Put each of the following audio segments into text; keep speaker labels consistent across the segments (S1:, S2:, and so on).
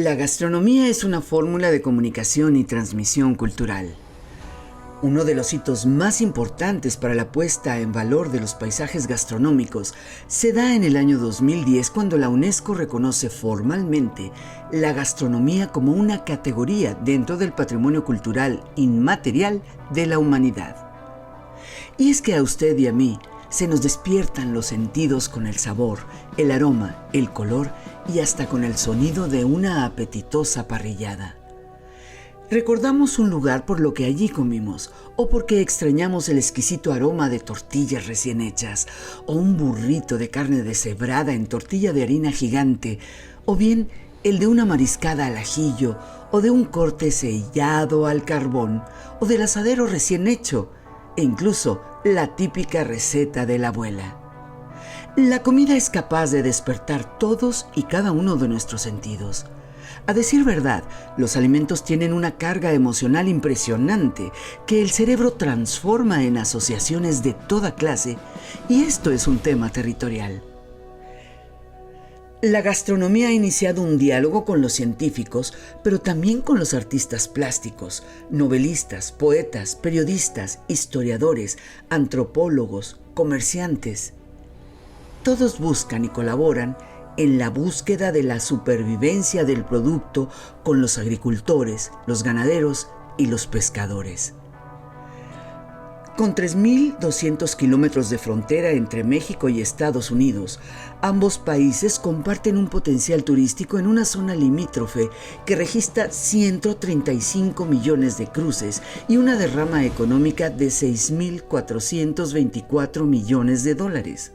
S1: La gastronomía es una fórmula de comunicación y transmisión cultural. Uno de los hitos más importantes para la puesta en valor de los paisajes gastronómicos se da en el año 2010 cuando la UNESCO reconoce formalmente la gastronomía como una categoría dentro del patrimonio cultural inmaterial de la humanidad. Y es que a usted y a mí se nos despiertan los sentidos con el sabor, el aroma, el color y hasta con el sonido de una apetitosa parrillada. Recordamos un lugar por lo que allí comimos, o porque extrañamos el exquisito aroma de tortillas recién hechas, o un burrito de carne deshebrada en tortilla de harina gigante, o bien el de una mariscada al ajillo, o de un corte sellado al carbón, o del asadero recién hecho, e incluso la típica receta de la abuela. La comida es capaz de despertar todos y cada uno de nuestros sentidos. A decir verdad, los alimentos tienen una carga emocional impresionante que el cerebro transforma en asociaciones de toda clase, y esto es un tema territorial. La gastronomía ha iniciado un diálogo con los científicos, pero también con los artistas plásticos, novelistas, poetas, periodistas, historiadores, antropólogos, comerciantes. Todos buscan y colaboran en la búsqueda de la supervivencia del producto con los agricultores, los ganaderos y los pescadores. Con 3.200 kilómetros de frontera entre México y Estados Unidos, ambos países comparten un potencial turístico en una zona limítrofe que registra 135 millones de cruces y una derrama económica de 6.424 millones de dólares.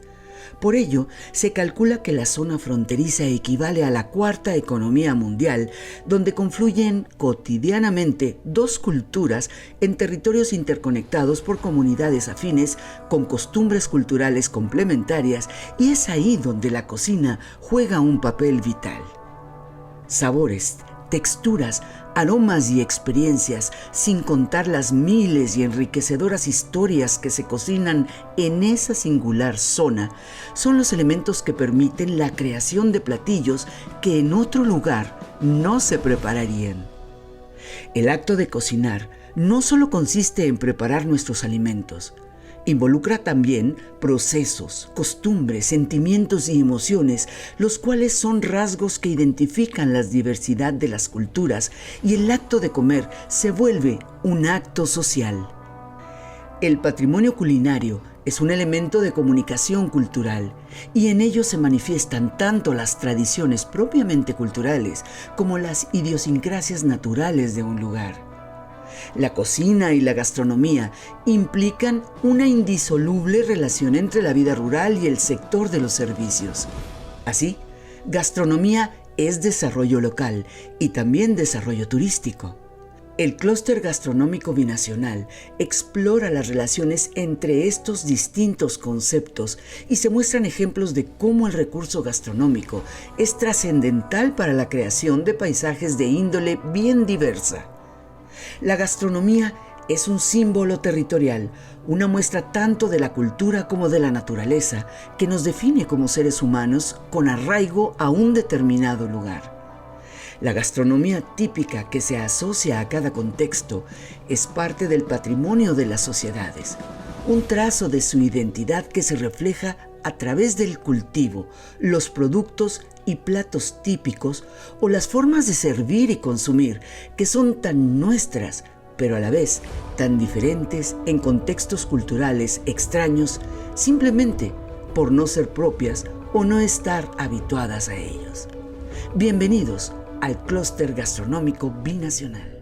S1: Por ello, se calcula que la zona fronteriza equivale a la cuarta economía mundial, donde confluyen cotidianamente dos culturas en territorios interconectados por comunidades afines con costumbres culturales complementarias, y es ahí donde la cocina juega un papel vital. Sabores, texturas, aromas y experiencias, sin contar las miles y enriquecedoras historias que se cocinan en esa singular zona, son los elementos que permiten la creación de platillos que en otro lugar no se prepararían. El acto de cocinar no solo consiste en preparar nuestros alimentos, involucra también procesos, costumbres, sentimientos y emociones, los cuales son rasgos que identifican la diversidad de las culturas, y el acto de comer se vuelve un acto social. El patrimonio culinario es un elemento de comunicación cultural, y en ello se manifiestan tanto las tradiciones propiamente culturales como las idiosincrasias naturales de un lugar. La cocina y la gastronomía implican una indisoluble relación entre la vida rural y el sector de los servicios. Así, gastronomía es desarrollo local y también desarrollo turístico. El clúster gastronómico binacional explora las relaciones entre estos distintos conceptos y se muestran ejemplos de cómo el recurso gastronómico es trascendental para la creación de paisajes de índole bien diversa. La gastronomía es un símbolo territorial, una muestra tanto de la cultura como de la naturaleza, que nos define como seres humanos con arraigo a un determinado lugar. La gastronomía típica que se asocia a cada contexto es parte del patrimonio de las sociedades, un trazo de su identidad que se refleja a través del cultivo, los productos y platos típicos o las formas de servir y consumir que son tan nuestras, pero a la vez tan diferentes en contextos culturales extraños, simplemente por no ser propias o no estar habituadas a ellos. Bienvenidos al clúster gastronómico binacional.